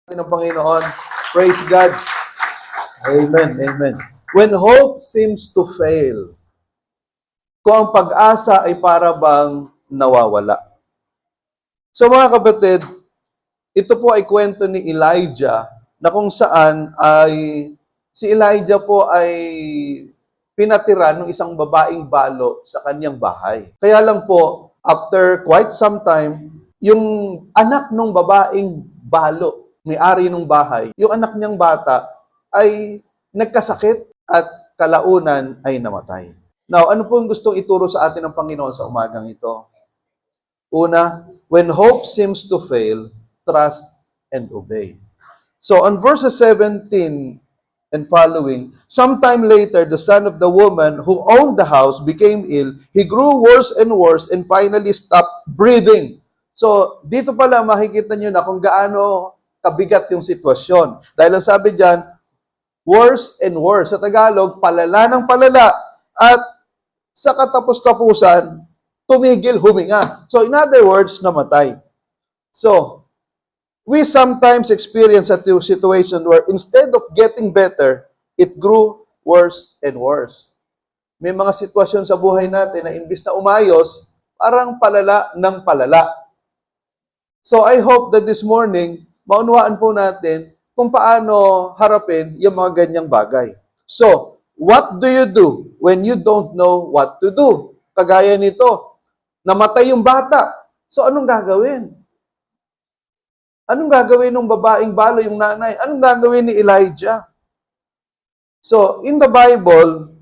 ng Panginoon. Praise God. Amen. Amen. When hope seems to fail, kung ang pag-asa ay para bang nawawala. So mga kapatid, ito po ay kwento ni Elijah na kung saan ay si Elijah po ay pinatira ng isang babaeng balo sa kanyang bahay. Kaya lang po, after quite some time, yung anak ng babaeng balo, may-ari ng bahay, yung anak niyang bata ay nagkasakit at kalaunan ay namatay. Now, ano po yung gustong ituro sa atin ng Panginoon sa umagang ito? Una, when hope seems to fail, trust and obey. So, on verses 17 and following, sometime later, the son of the woman who owned the house became ill. He grew worse and finally stopped breathing. So, dito pala makikita nyo na kung gaano kabigat yung sitwasyon. Dahil ang sabi dyan, worse and worse. Sa Tagalog, palala ng palala. At sa katapos-tapusan, tumigil, huminga. So, in other words, namatay. So, we sometimes experience a situation where instead of getting better, it grew worse and worse. May mga sitwasyon sa buhay natin na imbis na umayos, parang palala ng palala. So, I hope that this morning, maunawaan po natin kung paano harapin yung mga ganyang bagay. So, what do you do when you don't know what to do? Kagaya nito, namatay yung bata. So, anong gagawin? Anong gagawin ng babaeng balo, yung nanay? Anong gagawin ni Elijah? So, in the Bible,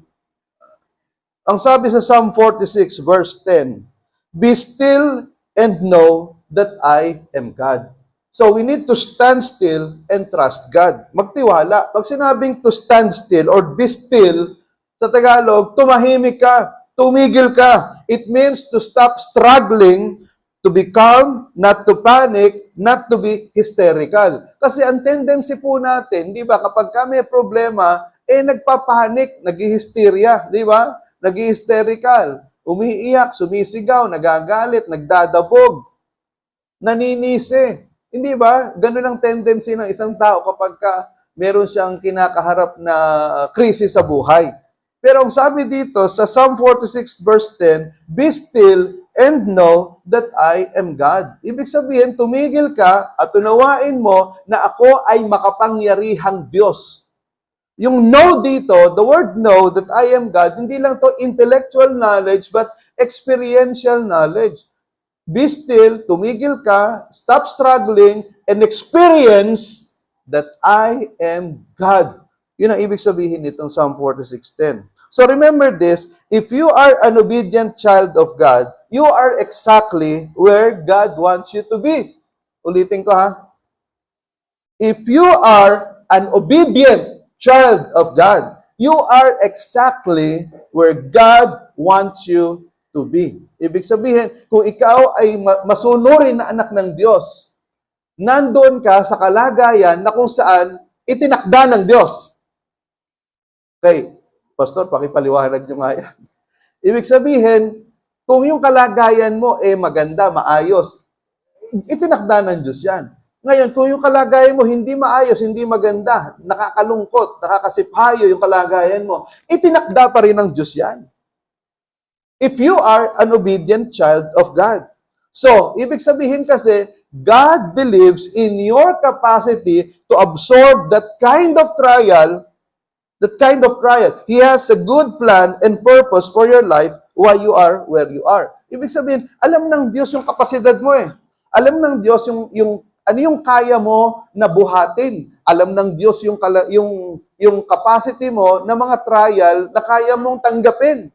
ang sabi sa Psalm 46 verse 10, "Be still and know that I am God." So, we need to stand still and trust God. Magtiwala. Pag sinabing to stand still or be still, sa Tagalog, tumahimik ka, tumigil ka. It means to stop struggling, to be calm, not to panic, not to be hysterical. Kasi ang tendency po natin, di ba, kapag may problema, nagpapanik, nag-hysteria, di ba? Nag-hysterical, umiiyak, sumisigaw, nagagalit, nagdadabog, naninisi. Hindi ba? Ganun ang tendency ng isang tao kapag meron siyang kinakaharap na krisis sa buhay. Pero ang sabi dito sa Psalm 46 verse 10, "Be still and know that I am God." Ibig sabihin, tumigil ka at unawain mo na ako ay makapangyarihang Diyos. Yung know dito, the word know that I am God, hindi lang to intellectual knowledge but experiential knowledge. Be still, tumigil ka, stop struggling, and experience that I am God. Yun ang ibig sabihin nitong Psalm 46:10. So remember this, if you are an obedient child of God, you are exactly where God wants you to be. Ulitin ko ha. If you are an obedient child of God, you are exactly where God wants you to be. Ibig sabihin, kung ikaw ay masunurin na anak ng Diyos, nandoon ka sa kalagayan na kung saan itinakda ng Diyos. Okay, Pastor, pakipaliwanag nyo nga yan. Ibig sabihin, kung yung kalagayan mo maganda, maayos, itinakda ng Diyos yan. Ngayon, kung yung kalagayan mo hindi maayos, hindi maganda, nakakalungkot, nakakasiphayo yung kalagayan mo, itinakda pa rin ng Diyos yan. If you are an obedient child of God. So, ibig sabihin kasi, God believes in your capacity to absorb that kind of trial. He has a good plan and purpose for your life why you are where you are. Ibig sabihin, alam ng Diyos yung kapasidad mo Alam ng Diyos yung ano yung kaya mo na buhatin. Alam ng Diyos yung capacity mo na mga trial na kaya mong tanggapin.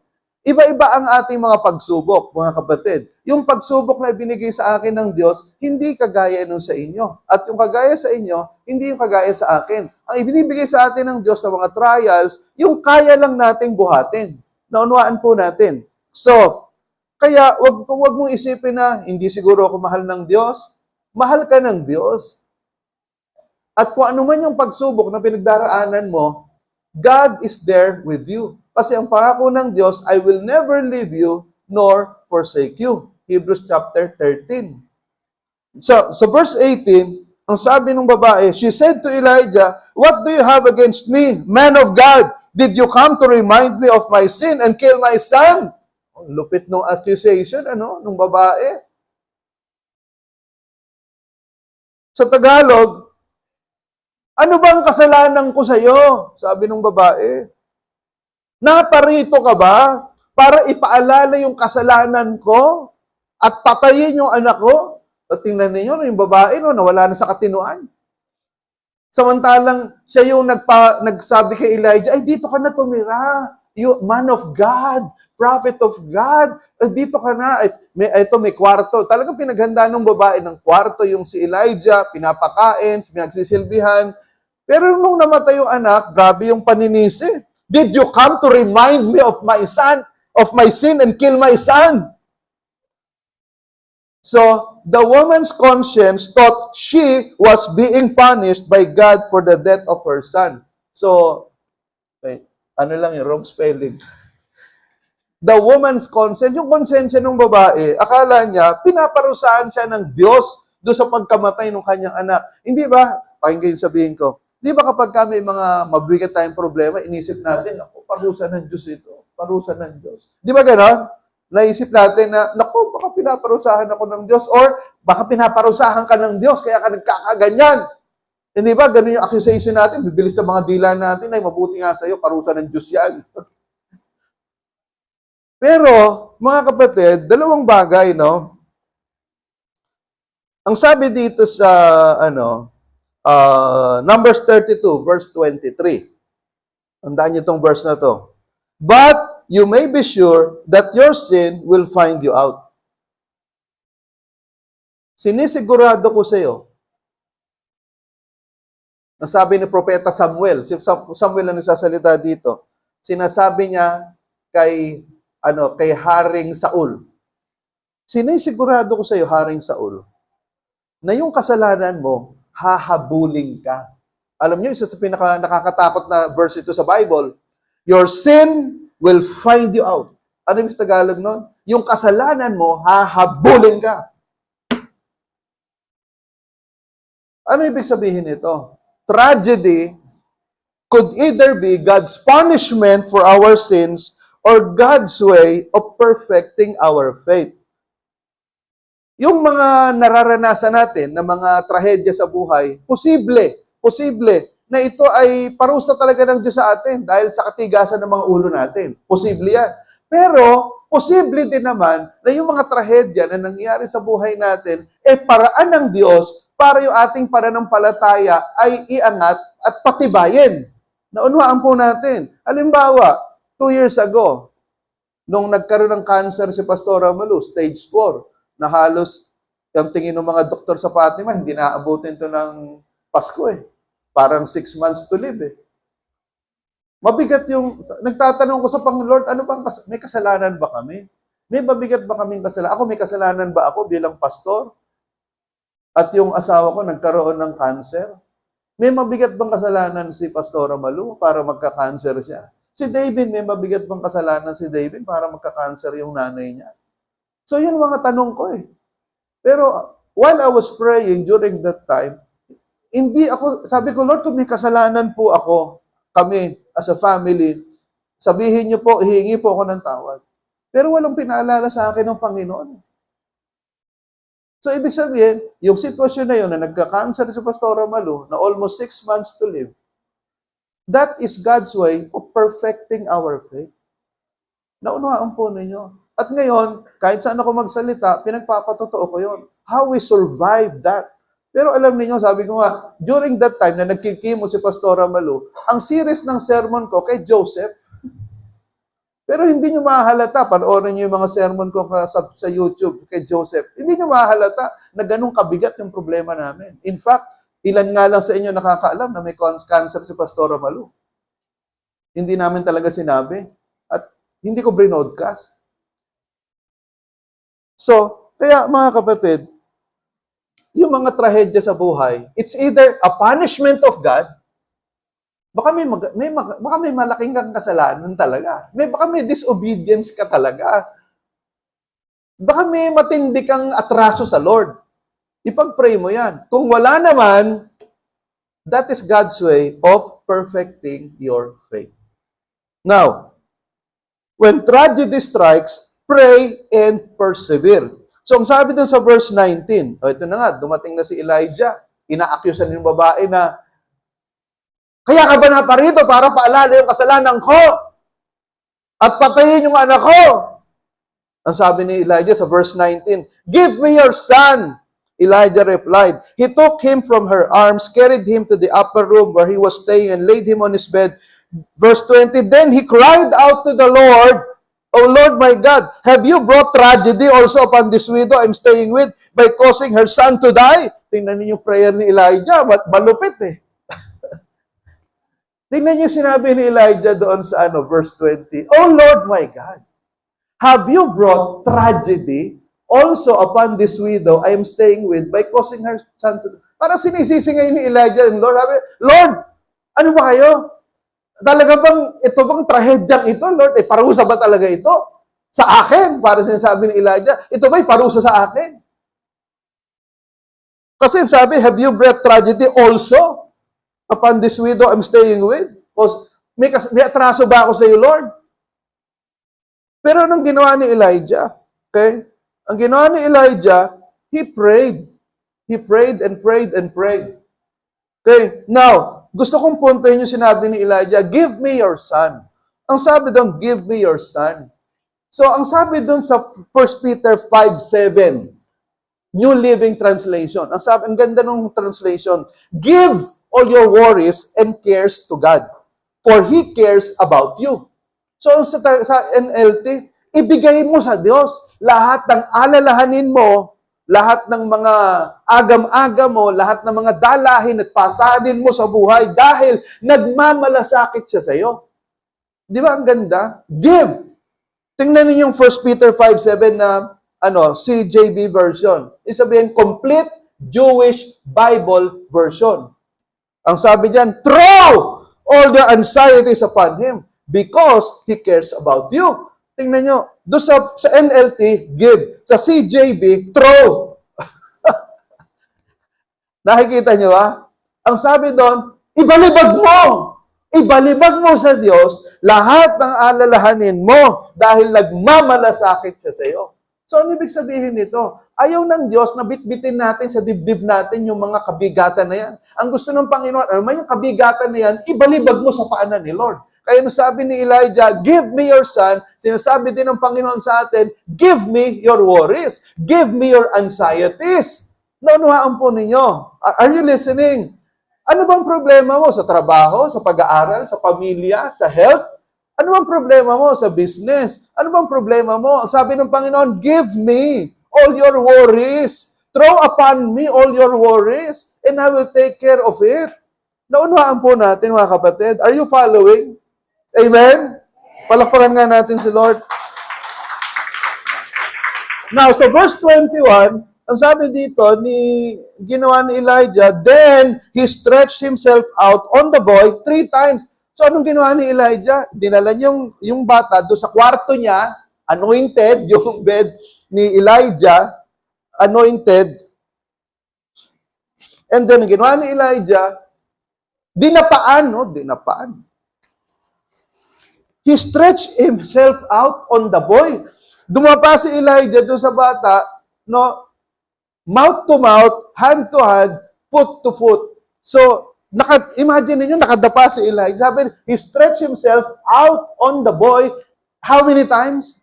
Iba-iba ang ating mga pagsubok, mga kapatid. Yung pagsubok na binigay sa akin ng Diyos, hindi kagaya nung sa inyo. At yung kagaya sa inyo, hindi yung kagaya sa akin. Ang ibinibigay sa atin ng Diyos na mga trials, yung kaya lang nating buhatin. Naunawaan po natin. So, kaya wag mong isipin na hindi siguro ako mahal ng Diyos. Mahal ka ng Diyos. At kung ano man yung pagsubok na pinagdaraanan mo, God is there with you. Kasi ang pangako ng Diyos, I will never leave you nor forsake you. Hebrews chapter 13. So verse 18, ang sabi ng babae, she said to Elijah, "What do you have against me, man of God? Did you come to remind me of my sin and kill my son?" Ang lupit ng accusation, nung babae. Sa Tagalog, ano bang kasalanan ko sa iyo? Sabi ng babae. Naparito ka ba para ipaalala yung kasalanan ko at patayin yung anak ko? At tingnan ninyo, yung babae, nawala na sa katinuan. Samantalang siya yung nagsabi kay Elijah, ay dito ka na tumira. You, man of God, prophet of God, ay dito ka na. Ito may kwarto. Talagang pinaghanda ng babae ng kwarto yung si Elijah, pinapakain, pinagsisilbihan. Pero nung namatay yung anak, grabe yung paninisi. Did you come to remind me of my son, of my sin and kill my son? So, the woman's conscience thought she was being punished by God for the death of her son. So, ano lang yung wrong spelling. The woman's conscience, yung konsensya ng babae, akala niya, pinaparusahan siya ng Diyos doon sa pagkamatay ng kanyang anak. Hindi ba, pakinggan sabihin ko, di ba kapag kami mga mabigat tayong problema, inisip natin, ako, parusa ng Diyos ito. Parusa ng Diyos. Di ba gano'n? Naisip natin na, naku, baka pinaparusahan ako ng Diyos or baka pinaparusahan ka ng Diyos kaya ka nagkakaganyan. Hindi ba? Ganun yung accusation natin. Bibilis na mga dila natin ay mabuti nga sa'yo, parusa ng Diyos yan. Pero, mga kapatid, dalawang bagay, no? Ang sabi dito sa, Numbers 32, verse 23. Tandaan niyo itong verse na to. But you may be sure that your sin will find you out. Sinisigurado ko sa iyo. Nasabi ni Propeta Samuel, si Samuel ang nagsasalita dito. Sinasabi niya kay Haring Saul. Sinisigurado ko sa iyo, Haring Saul, na yung kasalanan mo, hahabulin ka. Alam niyo, isa sa nakakatakot na verse ito sa Bible, your sin will find you out. Ano yung Tagalog nun? Yung kasalanan mo, hahabulin ka. Ano ibig sabihin nito? Tragedy could either be God's punishment for our sins or God's way of perfecting our faith. Yung mga nararanasan natin na mga trahedya sa buhay, posible na ito ay parusa talaga ng Diyos sa atin dahil sa katigasan ng mga ulo natin. Posible yan. Pero, posible din naman na yung mga trahedya na nangyari sa buhay natin, paraan ng Diyos para yung ating pananampalataya ay iangat at patibayin. Naunawaan po natin. Halimbawa, 2 years ago, nung nagkaroon ng cancer si Pastora Malu, stage 4, na halos yung tingin ng mga doktor sa Fatima, hindi naaabutin to ng Pasko Parang 6 months to live Mabigat yung, nagtatanong ko sa Panginoon, ano bang, may kasalanan ba kami? May mabigat ba kaming kasalanan? Ako, may kasalanan ba ako bilang pastor? At yung asawa ko nagkaroon ng cancer? May mabigat bang kasalanan si Pastora Malu para magka-cancer siya? Si David, may mabigat bang kasalanan si David para magka-cancer yung nanay niya? So, yun mga tanong ko Pero, while I was praying during that time, sabi ko, Lord, kung may kasalanan po kami as a family, sabihin niyo po, hihingi po ako ng tawad. Pero walang pinaalala sa akin ng Panginoon. So, ibig sabihin, yung sitwasyon na yun, na nagka-cancer si Pastora Malu, na almost 6 months to live, that is God's way of perfecting our faith. Naunawaan po ninyo. At ngayon, kahit saan ako magsalita, pinagpapatotoo ko yun. How we survive that. Pero alam niyo, sabi ko nga, during that time na nagkikimo si Pastora Malu, ang series ng sermon ko kay Joseph. Pero hindi niyo mahalata, panoorin niyo yung mga sermon ko sa YouTube kay Joseph. Hindi niyo mahalata na ganun kabigat yung problema namin. In fact, ilan nga lang sa inyo nakakaalam na may cancer si Pastora Malu. Hindi namin talaga sinabi. At hindi ko broadcast. So, kaya mga kapatid, yung mga trahedya sa buhay, it's either a punishment of God, baka may malaking kang kasalanan talaga. Baka may disobedience ka talaga. Baka may matindi kang atraso sa Lord. Ipag-pray mo yan. Kung wala naman, that is God's way of perfecting your faith. Now, when tragedy strikes, pray and persevere. So, ang sabi dun sa verse 19, ito na nga, dumating na si Elijah, inaakyusan yung babae na, kaya ka ba naparito para paalala yung kasalanan ko? At patayin yung anak ko? Ang sabi ni Elijah sa verse 19, give me your son. Elijah replied. He took him from her arms, carried him to the upper room where he was staying, and laid him on his bed. Verse 20, then he cried out to the Lord, O Lord my God, have you brought tragedy also upon this widow I'm staying with by causing her son to die? Tingnan niyo yung prayer ni Elijah, malupit eh. Tingnan niyo sinabi ni Elijah doon sa verse 20, O Lord my God, have you brought tragedy also upon this widow I am staying with by causing her son to die? Parang sinisisi ngayon ni Elijah and Lord, Lord, ano ba kayo? Talaga bang, ito bang trahedyang ito, Lord? Parusa ba talaga ito? Sa akin, para sinasabi ni Elijah, ito ba'y parusa sa akin? Kasi sabi, have you brought tragedy also upon this widow I'm staying with? May atraso ba ako sa iyo, Lord? Pero anong ginawa ni Elijah? Okay? Ang ginawa ni Elijah, he prayed. He prayed and prayed and prayed. Okay? Now, gusto kong puntuhin yung sinabi ni Elijah, give me your son. Ang sabi doon, give me your son. So, ang sabi doon sa 1 Peter 5:7, New Living Translation. Ang ganda ng translation, give all your worries and cares to God, for He cares about you. So, sa NLT, ibigay mo sa Diyos lahat ng alalahanin mo, lahat ng mga agam-agam mo, lahat ng mga dalahin at pasanin mo sa buhay dahil nagmamalasakit siya sa iyo. Di ba ang ganda? Give! Tingnan niyo yung 1 Peter 5:7 na CJB version. Isabihin, Complete Jewish Bible version. Ang sabi diyan, throw all the anxieties upon Him because He cares about you. Tingnan nyo, doon sa NLT, give. Sa CJB, throw. Nakikita nyo ba? Ang sabi doon, ibalibag mo. Ibalibag mo sa Diyos lahat ng alalahanin mo dahil nagmamalasakit siya sa iyo. So, ano ibig sabihin nito? Ayaw ng Diyos na bitbitin natin sa dibdib natin yung mga kabigatan na yan. Ang gusto ng Panginoon, ano man yung kabigatan na yan, ibalibag mo sa paanan ni Lord. Kaya nung sabi ni Elijah, give me your son, sinasabi din ng Panginoon sa atin, give me your worries. Give me your anxieties. Naunawaan po ninyo. Are you listening? Ano bang problema mo sa trabaho, sa pag-aaral, sa pamilya, sa health? Ano bang problema mo sa business? Ano bang problema mo? Sabi ng Panginoon, give me all your worries. Throw upon me all your worries, and I will take care of it. Naunawaan po natin, mga kapatid. Are you following? Amen? Palakpakan nga natin si Lord. Now, so verse 21, ang sabi dito, ginawa ni Elijah, then he stretched himself out on the boy 3 times. So, anong ginawa ni Elijah? Dinala niya yung bata doon sa kwarto niya, anointed, yung bed ni Elijah, anointed. And then, ginawa ni Elijah, dinapaan. He stretched himself out on the boy. Dumapa si Elijah doon sa bata, mouth to mouth, hand to hand, foot to foot. So, imagine niyo nakadapa si Elijah. Sabi, he stretched himself out on the boy. How many times?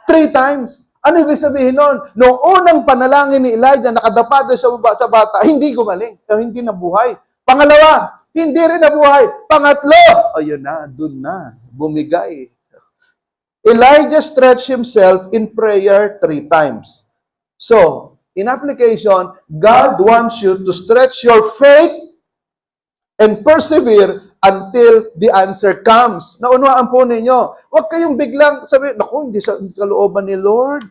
3 times. Ano ibig sabihin nun? Noong unang panalangin ni Elijah, nakadapa doon sa bata, hindi gumaling. Hindi nabuhay. Pangalawa, hindi rin nabuhay. Pangatlo, ayun na, dun na, bumigay. Elijah stretched himself in prayer 3 times. So, in application, God wants you to stretch your faith and persevere until the answer comes. Naunawaan po ninyo. Huwag kayong biglang sabihin, naku, hindi kalooban ni Lord.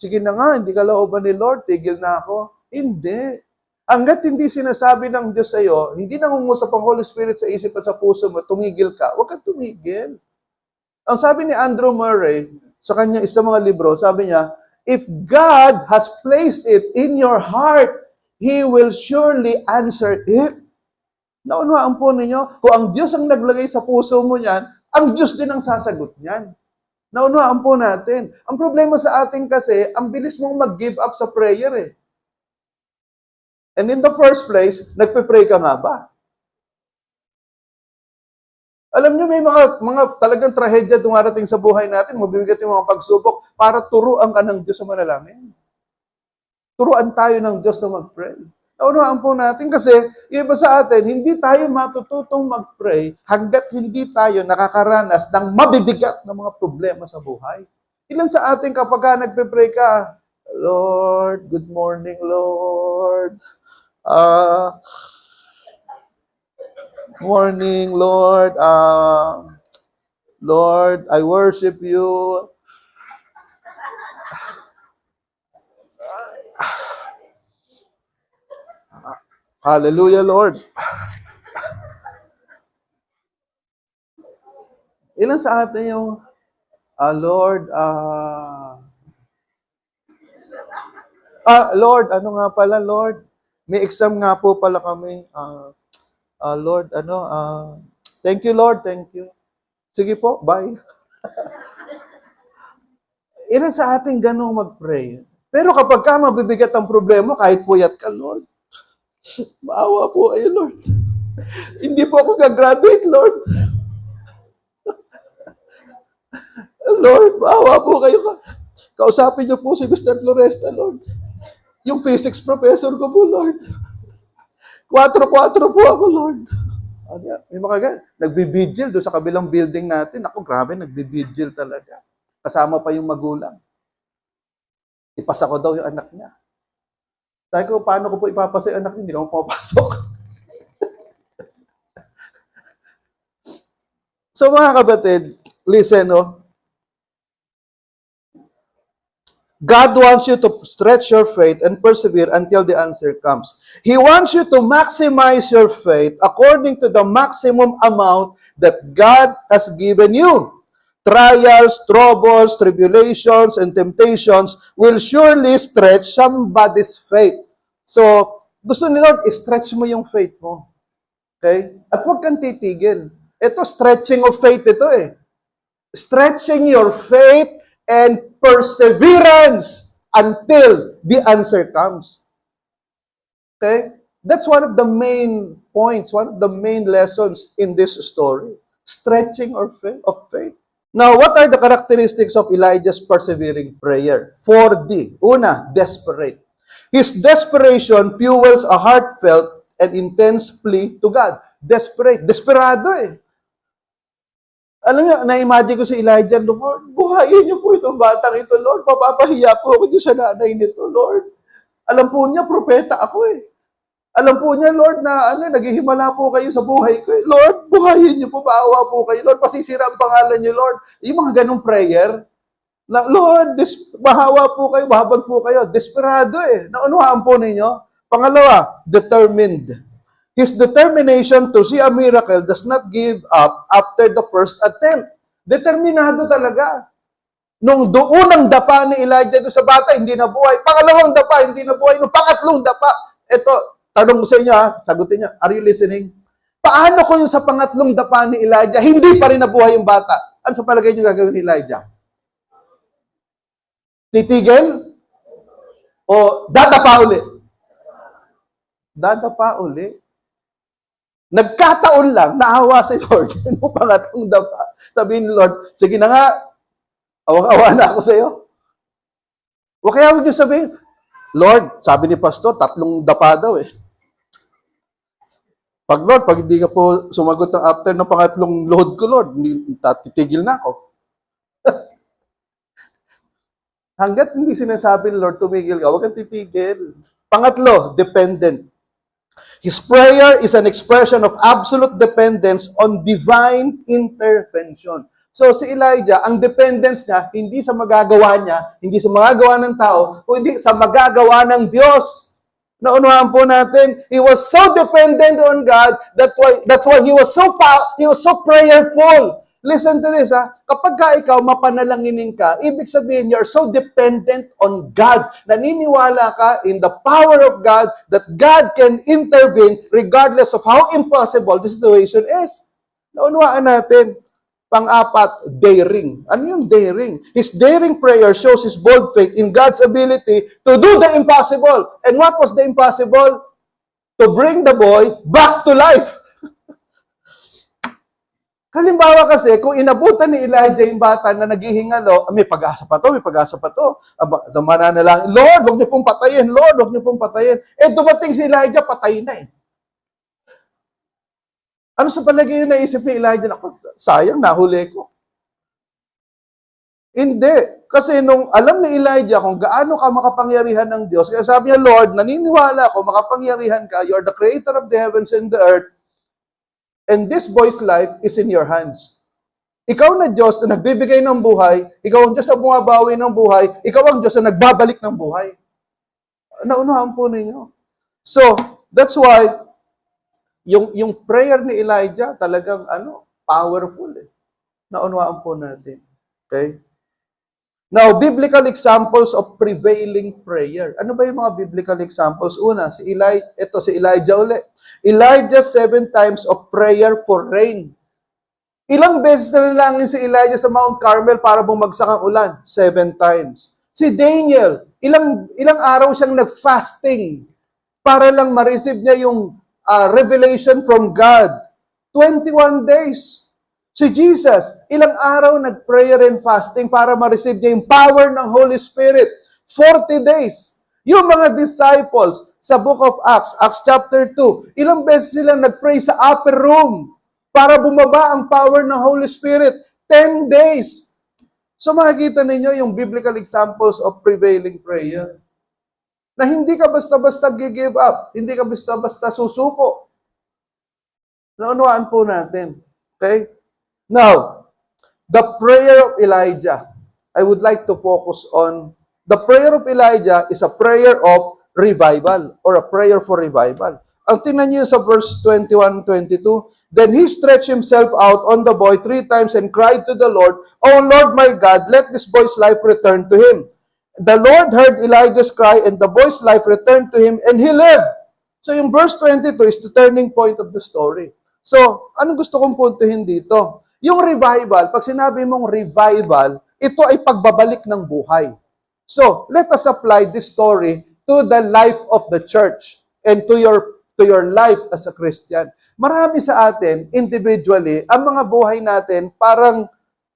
Sige na nga, hindi kalooban ni Lord, tigil na ako. Hindi. Hanggat hindi sinasabi ng Diyos sa iyo, hindi nangungusap ang Holy Spirit sa isip at sa puso mo, tumigil ka, huwag kang tumigil. Ang sabi ni Andrew Murray, sa kanya isang mga libro, sabi niya, if God has placed it in your heart He will surely answer it. Naunawaan po ninyo, kung ang Diyos ang naglagay sa puso mo niyan, ang Diyos din ang sasagot niyan. Naunawaan po natin. Ang problema sa atin kasi, ang bilis mong mag-give up sa prayer eh. And in the first place, nagpe-pray ka nga ba? Alam niyo, may mga talagang trahedya dumarating sa buhay natin, mabibigat yung mga pagsubok, para turuan ka ng Diyos sa manalangin. Turuan tayo ng Diyos na mag-pray. Naunawaan po natin kasi, yung iba sa atin, hindi tayo matututong mag-pray hanggat hindi tayo nakakaranas ng mabibigat na mga problema sa buhay. Ilan sa atin kapag nagpe-pray ka, Lord, good morning, Lord. Morning, Lord. Lord, I worship you. Hallelujah, Lord. Ilan sa atin yung, Lord, Lord, ano nga pala, Lord? May exam nga po pala kami. Lord, thank you, Lord, thank you. Sige po, bye. Ilan sa atin ganun mag-pray. Pero kapag ka mabibigat ang problema, kahit puyat ka, Lord, maawa po kayo, Lord. Hindi po ako gagraduate, Lord. Lord, maawa po kayo. Kausapin niyo po si Mr. Floresta, Lord. Yung physics professor ko po, Lord. 4-4 po ako, Lord. May mga ganyan. Nagbibigil doon sa kabilang building natin. Ako, grabe, nagbibigil talaga. Kasama pa yung magulang. Ipasa ko daw yung anak niya. Sabi ko, paano ko po ipapasa yung anak niya? Hindi naman pumapasok. So mga kapatid, listen, no? God wants you to stretch your faith and persevere until the answer comes. He wants you to maximize your faith according to the maximum amount that God has given you. Trials, troubles, tribulations, and temptations will surely stretch somebody's faith. So, gusto ni Lord, i-stretch mo yung faith mo. Okay? At huwag kang titigil. Ito, stretching of faith ito eh. Stretching your faith and perseverance until the answer comes. Okay? That's one of the main points, one of the main lessons in this story. Stretching of faith. Now, what are the characteristics of Elijah's persevering prayer? 4D. Una, desperate. His desperation fuels a heartfelt and intense plea to God. Desperate. Desperado eh. Alam niyo, na-imagine ko si Elijah, Lord, buhayin niyo po itong batang ito, Lord. Papapahiya po ako dito sa nanay nito, Lord. Alam po niya, propeta ako eh. Alam po niya, Lord, na naghihimala po kayo sa buhay ko. Lord, buhayin niyo po, paawa po kayo. Lord, pasisira ang pangalan niyo, Lord. Yung mga ganong prayer, na, Lord, mahawa po kayo, mahabag po kayo. Desperado eh. Naunuhaan po ninyo. Pangalawa, determined. His determination to see a miracle does not give up after the first attempt. Determinado talaga. Nung unang dapa ni Elijah doon sa bata, hindi na buhay. Pangalawang dapa, hindi na buhay. Nung pangatlong dapa, ito, tanong ko sa inyo ha, sagutin niyo, are you listening? Paano kung sa pangatlong dapa ni Elijah, hindi pa rin nabuhay yung bata? Ano sa palagay niyo gagawin ni Elijah? Titigil? O dadapa uli? Dadapa uli. Nagkataon lang, naawa si Lord. Nung pangatlong dapa, sabihin ni Lord, sige na nga, awang-awa na ako sa iyo. O kaya huwag niyo sabihin, Lord, sabi ni Pastor, 3 dapa daw eh. Lord, pag hindi ka po sumagot ng after ng pangatlong load ko, Lord, titigil na ako. Hanggat hindi sinasabi ni Lord, tumigil ka, huwag kang titigil. Pangatlo, dependent. His prayer is an expression of absolute dependence on divine intervention. So si Elijah, ang dependence niya, hindi sa magagawa niya, hindi sa magagawa ng tao, kundi sa magagawa ng Diyos. Naunahan po natin, he was so dependent on God, that's why he was so prayerful. listen to this, kapag ka ikaw mapanalanginin ka, ibig sabihin you're so dependent on God. Naniniwala ka in the power of God that God can intervene regardless of how impossible the situation is. Naunawaan natin. Pang-apat, daring. Ano yung daring? His daring prayer shows his bold faith in God's ability to do the impossible. And what was the impossible? To bring the boy back to life. Halimbawa kasi, kung inabutan ni Elijah yung bata na naghihingalo, may pag-asa pa to, may pag-asa pa to. Mananalangin, Lord, huwag niyo pong patayin. Lord, huwag niyo pong patayin. Dumating si Elijah, patay na eh. Ano sa palagay yung naisip ni Elijah? Ako, sayang, nahuli ko. Hindi. Kasi nung alam ni Elijah kung gaano ka makapangyarihan ng Diyos, kaya sabi niya, Lord, naniniwala ako, makapangyarihan ka, you are the creator of the heavens and the earth, and this boy's life is in your hands. Ikaw na Diyos na nagbibigay ng buhay, ikaw ang Diyos na bumabawi ng buhay, ikaw ang Diyos na nagbabalik ng buhay. Naunahan po ninyo. So, that's why, yung prayer ni Elijah talagang powerful eh. Naunawaan po natin. Okay? Now, biblical examples of prevailing prayer. Ano ba yung mga biblical examples? Una, si Elijah ulit. Elijah 7 times of prayer for rain. Ilang beses na nalangin si Elijah sa Mount Carmel para bumagsak ang ulan? 7 times. Si Daniel, ilang araw siyang nag-fasting para lang ma-receive niya yung revelation from God. 21 days. Si Jesus, ilang araw nag-prayer and fasting para ma-receive niya yung power ng Holy Spirit. 40 days. Yung mga disciples sa book of Acts, Acts chapter 2, ilang beses silang nag-pray sa upper room para bumaba ang power ng Holy Spirit. 10 days. So makikita ninyo yung biblical examples of prevailing prayer. Na hindi ka basta-basta give up. Hindi ka basta-basta susuko. Naunawaan po natin. Okay? Now, the prayer of Elijah. I would like to focus on the prayer of Elijah is a prayer of revival or a prayer for revival. Ang tingnan niyo sa verse 21-22, then he stretched himself out on the boy 3 times and cried to the Lord, O Lord my God, let this boy's life return to him. The Lord heard Elijah's cry and the boy's life returned to him and he lived. So yung verse 22 is the turning point of the story. So, anong gusto kong puntuhin dito? Yung revival, pag sinabi mong revival, ito ay pagbabalik ng buhay. So, let us apply this story to the life of the church and to your life as a Christian. Marami sa atin, individually, ang mga buhay natin parang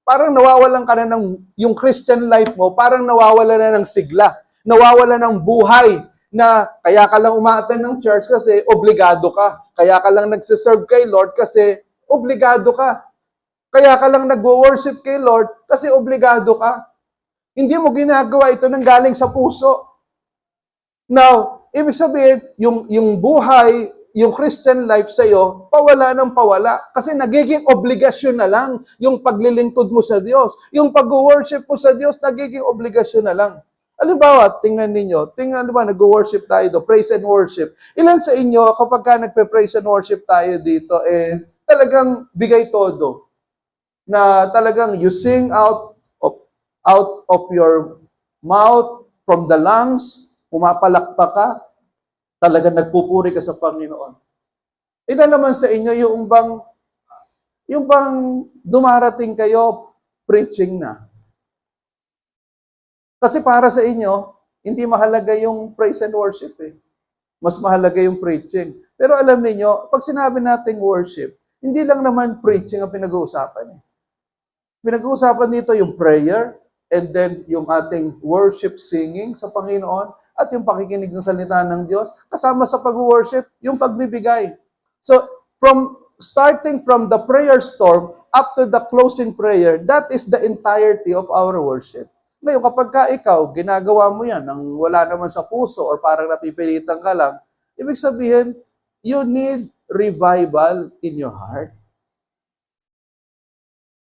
nawawalan ka na ng yung Christian life mo, parang nawawala na ng sigla, nawawala ng buhay na kaya ka lang umaattend ng church kasi obligado ka. Kaya ka lang nagsiserve kay Lord kasi obligado ka. Kaya ka lang nag-worship kay Lord kasi obligado ka. Hindi mo ginagawa ito nang galing sa puso. Now, ibig sabihin, yung buhay, yung Christian life sa'yo, pawala ng pawala. Kasi nagiging obligasyon na lang yung paglilingkod mo sa Diyos. Yung pag-worship mo sa Diyos, nagiging obligasyon na lang. Halimbawa, tingnan ninyo, nag-worship tayo do, praise and worship. Ilan sa inyo, kapag ka nagpe-praise and worship tayo dito, talagang bigay todo. Na talagang you sing out of your mouth, from the lungs, pumapalakpak ka, talagang nagpupuri ka sa Panginoon. Ilan naman sa inyo yung bang dumarating kayo, preaching na. Kasi para sa inyo, hindi mahalaga yung praise and worship eh. Mas mahalaga yung preaching. Pero alam niyo, pag sinabi nating worship, hindi lang naman preaching ang pinag-uusapan eh. Pinag-uusapan dito yung prayer, and then yung ating worship singing sa Panginoon, at yung pakikinig ng salita ng Diyos, kasama sa pag-worship, yung pagbibigay. So, starting from the prayer storm up to the closing prayer, that is the entirety of our worship. Ngayon, kapag ikaw, ginagawa mo yan nang wala naman sa puso or parang napipilitan ka lang, ibig sabihin, you need revival in your heart.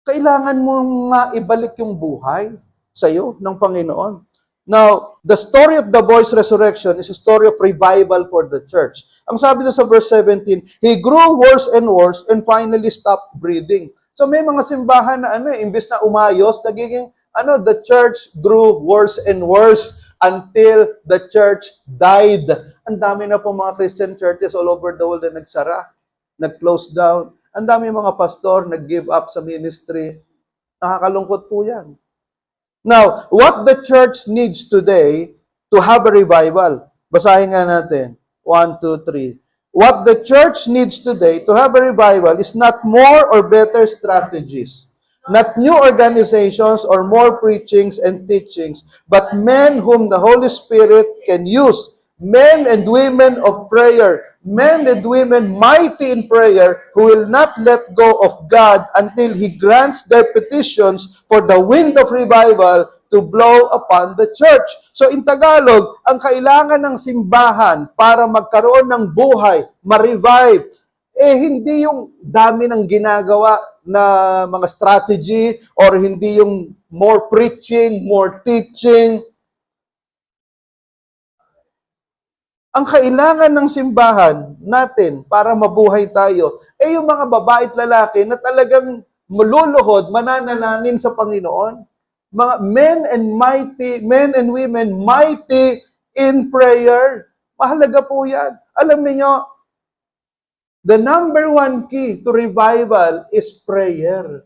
Kailangan mo nga ibalik yung buhay sa'yo ng Panginoon. Now, the story of the boy's resurrection is a story of revival for the church. Ang sabi doon sa verse 17, he grew worse and worse and finally stopped breathing. So may mga simbahan na imbes na umayos, nagiging the church grew worse and worse until the church died. Ang dami na po mga Christian churches all over the world na nagsara, nag-close down. Ang dami mga pastor nag-give up sa ministry. Nakakalungkot po yan. Now, what the church needs today to have a revival. Basahin nga natin. 1, 2, 3. What the church needs today to have a revival is not more or better strategies, not new organizations or more preachings and teachings, but men whom the Holy Spirit can use, men and women of prayer, men and women mighty in prayer who will not let go of God until He grants their petitions for the wind of revival to blow upon the church. So in Tagalog, ang kailangan ng simbahan para magkaroon ng buhay, ma-revive, hindi yung dami ng ginagawa na mga strategy or hindi yung more preaching, more teaching. Ang kailangan ng simbahan natin para mabuhay tayo yung mga babae at lalaki na talagang maluluhod, mananalangin sa Panginoon. Mga men and women mighty in prayer. Mahalaga po yan. Alam niyo, the number one key to revival is prayer.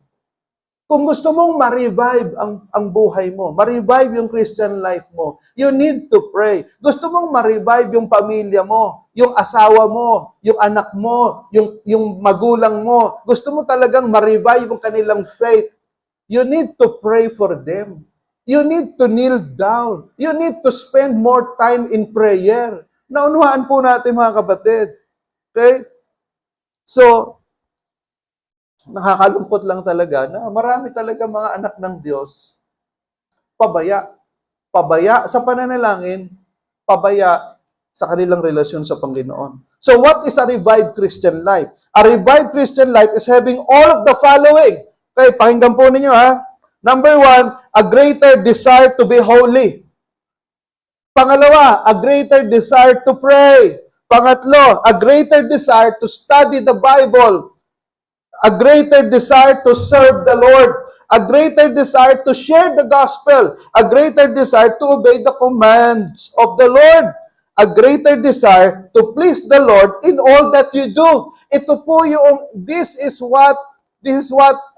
Kung gusto mong ma-revive ang buhay mo, ma-revive yung Christian life mo, you need to pray. Gusto mong ma-revive yung pamilya mo, yung asawa mo, yung anak mo, yung magulang mo, gusto mo talagang ma-revive yung kanilang faith, you need to pray for them. You need to kneel down. You need to spend more time in prayer. Naunawaan po natin mga kapatid. Okay? So, nakakalungkot lang talaga na marami talaga mga anak ng Diyos pabaya. Pabaya sa pananalangin, pabaya sa kanilang relasyon sa Panginoon. So what is a revived Christian life? A revived Christian life is having all of the following. Okay, pakinggan po ninyo ha. Number 1, a greater desire to be holy. Pangalawa, a greater desire to pray. Pangatlo, a greater desire to study the Bible. A greater desire to serve the Lord, a greater desire to share the gospel, a greater desire to obey the commands of the Lord, a greater desire to please the Lord in all that you do. Ito po yung, this is what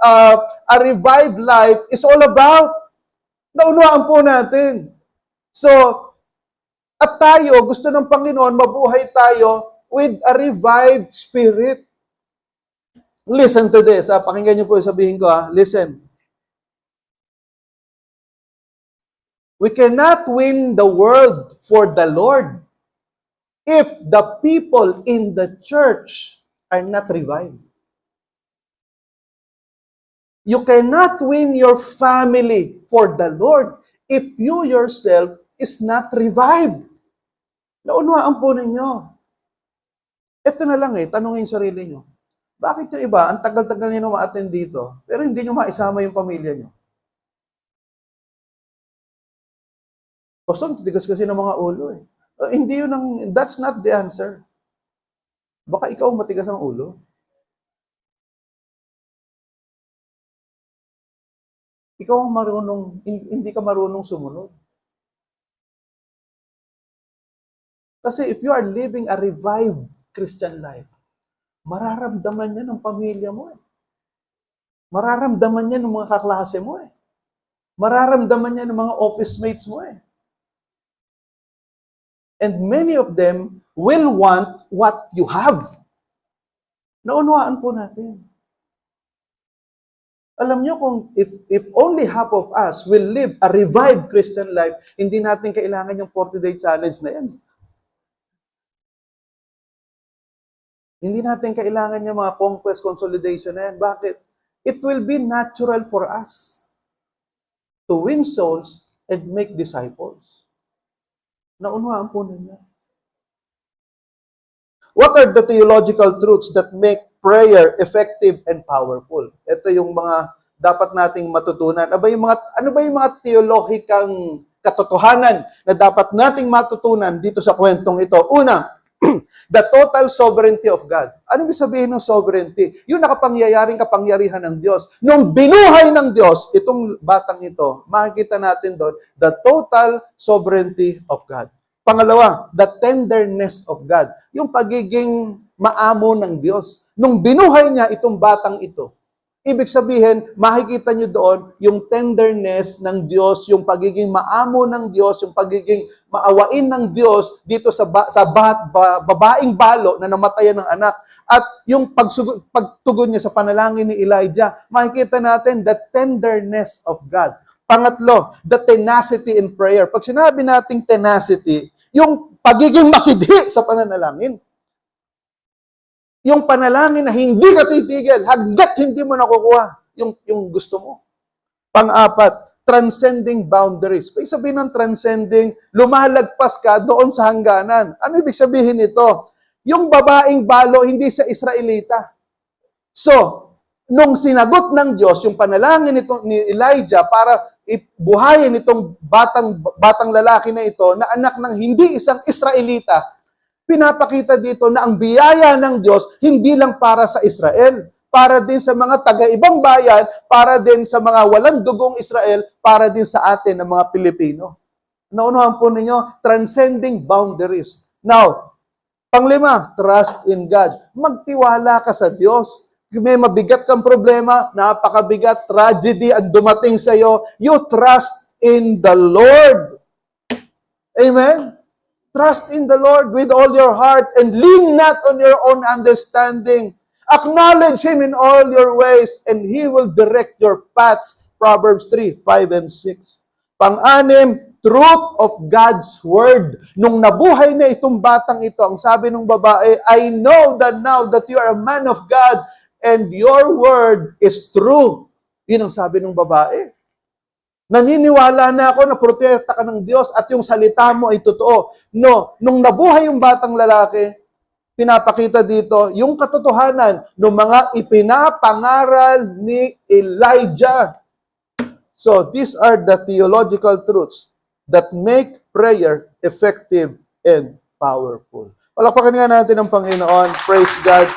a revived life is all about. Naunawaan po natin. So, at tayo, gusto ng Panginoon, mabuhay tayo with a revived spirit. Listen to this. Pakinggan niyo po yung sabihin ko. Listen. We cannot win the world for the Lord if the people in the church are not revived. You cannot win your family for the Lord if you yourself is not revived. Naunawaan po ninyo. Ito na lang tanungin sarili nyo. Bakit yung iba, ang tagal-tagal niyo na ma-attend dito, pero hindi niyo maisama yung pamilya niyo? Pastor, tigas kasi ng mga ulo hindi yun that's not the answer. Baka ikaw matigas ang ulo. Ikaw ang hindi ka marunong sumunod. Kasi if you are living a revived Christian life, mararamdaman niya ng pamilya mo Mararamdaman niya ng mga kaklase mo Mararamdaman niya ng mga office mates mo And many of them will want what you have. Naunawaan po natin. Alam niyo kung if only half of us will live a revived Christian life, hindi natin kailangan yung 40-day challenge na yan. Hindi natin kailangan yung mga conquest consolidation na yan. Bakit? It will be natural for us to win souls and make disciples. Naunawaan po ninyo. What are the theological truths that make prayer effective and powerful? Ito yung mga dapat nating matutunan. Ano ba yung mga theologikang katotohanan na dapat nating matutunan dito sa kwentong ito? Una, The total sovereignty of God. Ano ibig sabihin ng sovereignty? Yung nakapangyayaring kapangyarihan ng Diyos. Nung binuhay ng Diyos, itong batang ito, makikita natin doon, the total sovereignty of God. Pangalawa, the tenderness of God. Yung pagiging maamo ng Diyos. Nung binuhay niya itong batang ito, ibig sabihin, makikita nyo doon yung tenderness ng Diyos, yung pagiging maamo ng Diyos, yung pagiging maawain ng Diyos dito sa babaeng balo na namatayan ng anak. At yung pagtugon niya sa panalangin ni Elijah, makikita natin the tenderness of God. Pangatlo, the tenacity in prayer. Pag sinabi nating tenacity, yung pagiging masidhi sa pananalangin. Yung panalangin na hindi ka titigil hanggat hindi mo nakukuha yung gusto mo. Pang-apat, transcending boundaries. Ibig sabihin ng transcending, lumalagpas ka doon sa hangganan. Ano ibig sabihin nito? Yung babaeng balo, hindi siya Israelita. So, nung sinagot ng Diyos, yung panalangin ni Elijah para ibuhayin itong batang lalaki na ito, na anak ng hindi isang Israelita, pinapakita dito na ang biyaya ng Diyos hindi lang para sa Israel, para din sa mga taga-ibang bayan, para din sa mga walang dugong Israel, para din sa atin ng mga Pilipino. Naunahan po ninyo, transcending boundaries. Now, panglima, trust in God. Magtiwala ka sa Diyos. Kung may mabigat kang problema, napakabigat, tragedy ang dumating sa iyo, you trust in the Lord. Amen? Trust in the Lord with all your heart and lean not on your own understanding. Acknowledge Him in all your ways and He will direct your paths. Proverbs 3, 5, and 6. Pang-anim, truth of God's Word. Nung nabuhay na itong batang ito, ang sabi ng babae, I know that now that you are a man of God and your Word is true. Yun ang sabi ng babae. Naniniwala na ako na protekta ka ng Diyos at yung salita mo ay totoo. No, nung nabuhay yung batang lalaki, pinapakita dito yung katotohanan ng mga ipinapangaral ni Elijah. So, these are the theological truths that make prayer effective and powerful. Palakpakan nga natin ang Panginoon. Praise God.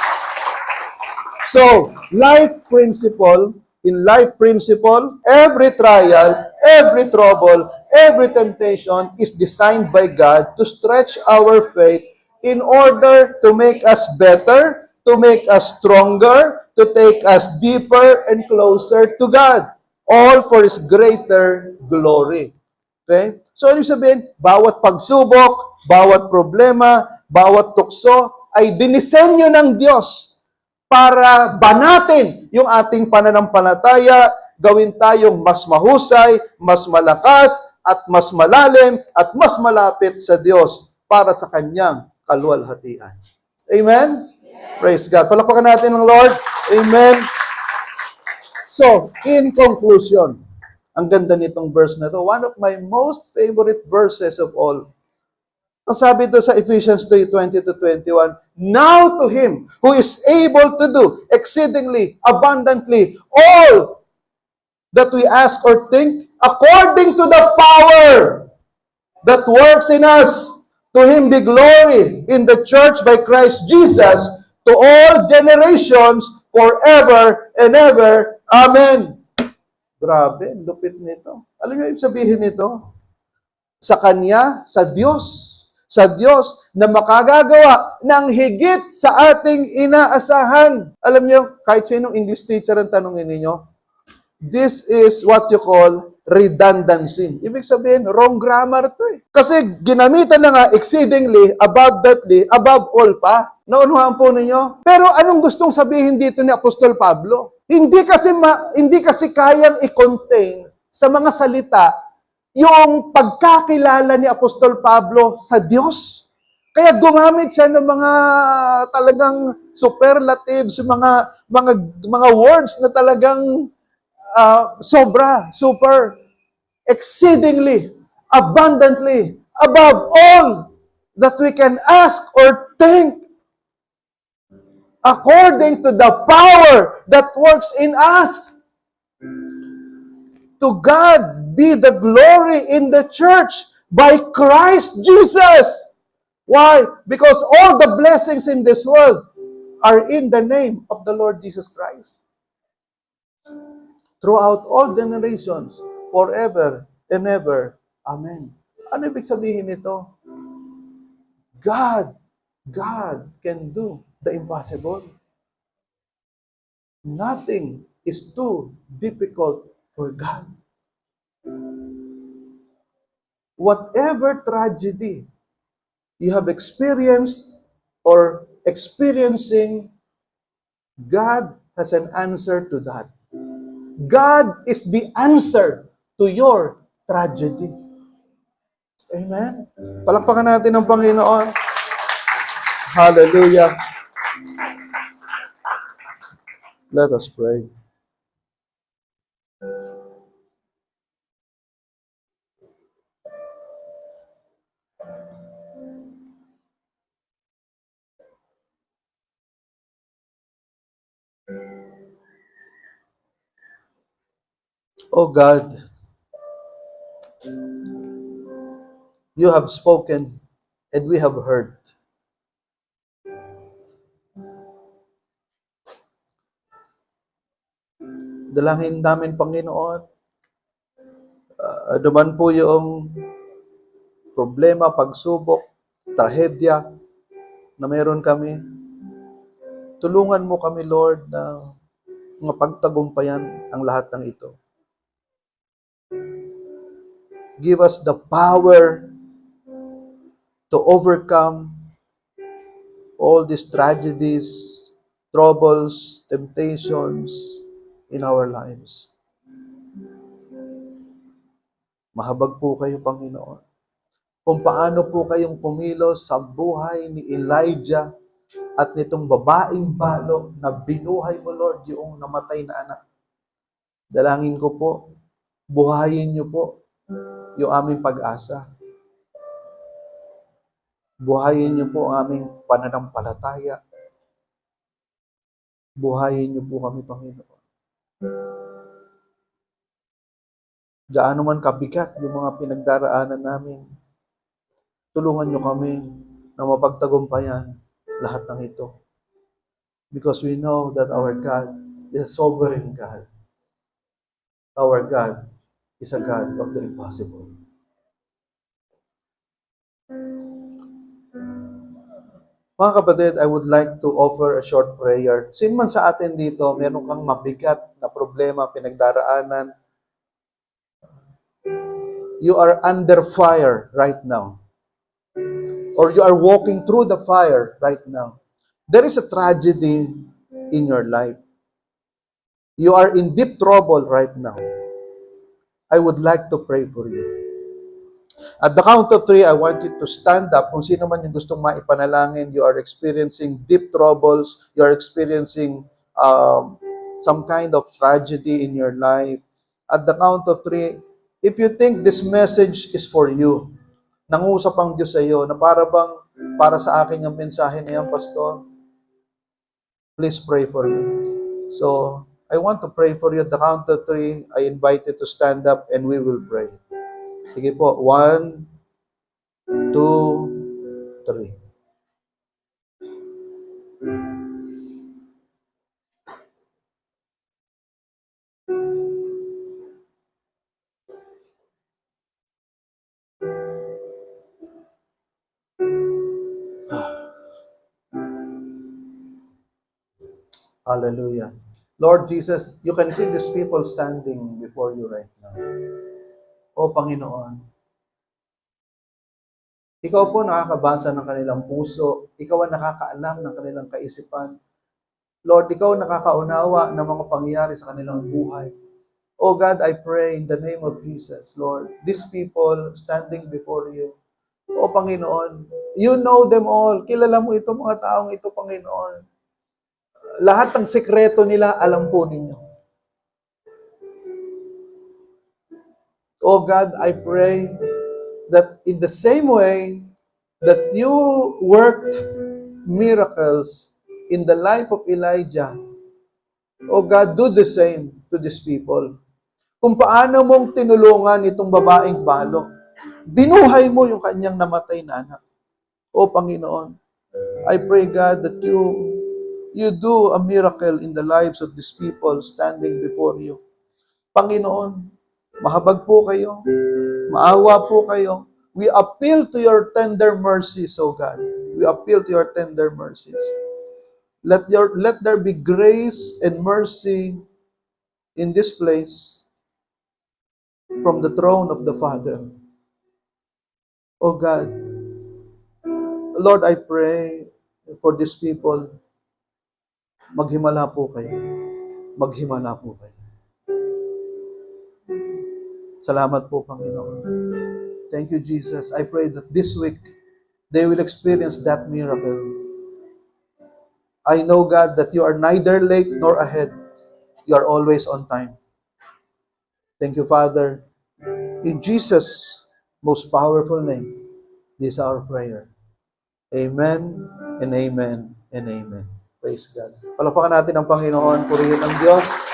So, life principle. In life principle, every trial, every trouble, every temptation is designed by God to stretch our faith in order to make us better, to make us stronger, to take us deeper and closer to God. All for His greater glory. Okay? So, ano sabihin? Bawat pagsubok, bawat problema, bawat tukso ay dinisenyo ng Diyos para banatin yung ating pananampalataya, gawin tayong mas mahusay, mas malakas, at mas malalim, at mas malapit sa Diyos para sa Kanyang kaluwalhatian. Amen? Amen. Praise God. Palakpakan natin ng Lord. Amen. So, in conclusion, ang ganda nitong verse na to, one of my most favorite verses of all. Ang sabi ito sa Ephesians 3:20-21, now to Him who is able to do exceedingly, abundantly, all that we ask or think, according to the power that works in us. To Him be glory in the church by Christ Jesus to all generations forever and ever. Amen. Grabe, lupit nito. Alam niyo ibig sabihin nito? Sa Kanya, sa Diyos na makagagawa ng higit sa ating inaasahan. Alam niyo, kahit sinong English teacher ang tanongin ninyo, this is what you call redundancy. Ibig sabihin, wrong grammar to eh. Kasi ginamitan na nga exceedingly, abundantly, above all pa. Naunuhan po ninyo? Pero anong gustong sabihin dito ni Apostol Pablo? Hindi kasi kayang i-contain sa mga salita yung pagkakilala ni Apostol Pablo sa Diyos. Kaya gumamit siya ng mga talagang superlatives, mga words na talagang sobra, super, exceedingly, abundantly, above all that we can ask or think, according to the power that works in us. To God be the glory in the church by Christ Jesus. Why? Because all the blessings in this world are in the name of the Lord Jesus Christ. Throughout all generations, forever and ever. Amen. Ano ibig sabihin nito? God can do the impossible. Nothing is too difficult for God. Whatever tragedy you have experienced or experiencing, God has an answer to that. God is the answer to your tragedy. Amen? Palakpakan natin ang Panginoon. Hallelujah. Let us pray. Oh God, you have spoken and we have heard. Dalangin namin, Panginoon, ano man po yung problema, pagsubok, trahedya na meron kami, tulungan mo kami, Lord, na mapagtagumpayan ang lahat ng ito. Give us the power to overcome all these tragedies, troubles, temptations in our lives. Mahabag po kayo, Panginoon. Kung paano po kayong pumilos sa buhay ni Elijah at nitong babaeng balo na binuhay mo, Lord, yung namatay na anak. Dalangin ko po, buhayin niyo po yung aming pag-asa. Buhayin niyo po ang aming pananampalataya. Buhayin niyo po kami, Panginoon. Gaano man kabigat yung mga pinagdaraanan namin, tulungan niyo kami na mapagtagumpayan lahat ng ito. Because we know that our God is a sovereign God. Our God is a God of the impossible. Mga kapatid, I would like to offer a short prayer. Sino man sa atin dito, meron kang mabigat na problema, pinagdaraanan, you are under fire right now. Or you are walking through the fire right now. There is a tragedy in your life. You are in deep trouble right now. I would like to pray for you. At the count of 3, I want you to stand up. Kung sino man yung gustong maipanalangin, you are experiencing deep troubles, you are experiencing some kind of tragedy in your life. At the count of 3, if you think this message is for you, nangusap ang Diyos sa iyo, na para sa akin yung mensahe na yan, Pastor, please pray for me. So, I want to pray for you. At the count of 3, I invite you to stand up and we will pray. Sige po. 1, 2, 3. Hallelujah. Lord Jesus, you can see these people standing before you right now. O Panginoon, Ikaw po nakakabasa ng kanilang puso. Ikaw ang nakakaalam ng kanilang kaisipan. Lord, Ikaw ang nakakaunawa ng mga pangyayari sa kanilang buhay. Oh God, I pray in the name of Jesus, Lord, these people standing before you. O Panginoon, you know them all. Kilala mo ito, mga taong ito, Panginoon. Lahat ng sekreto nila, alam po ninyo. Oh God, I pray that in the same way that you worked miracles in the life of Elijah, oh God, do the same to these people. Kung paano mong tinulungan itong babaeng balo, binuhay mo yung kanyang namatay na anak. O Panginoon, I pray, God, that you do a miracle in the lives of these people standing before you. Panginoon, mahabag po kayo, maawa po kayo. We appeal to your tender mercies, O God. We appeal to your tender mercies. Let there be grace and mercy in this place from the throne of the Father. O God, Lord, I pray for these people. Maghimala po kayo. Maghimala po kayo. Salamat po, Panginoon. Thank you, Jesus. I pray that this week, they will experience that miracle. I know, God, that you are neither late nor ahead. You are always on time. Thank you, Father. In Jesus' most powerful name, this is our prayer. Amen and amen and amen. Praise God. Palapakan natin ang Panginoon. Purihin ang Diyos.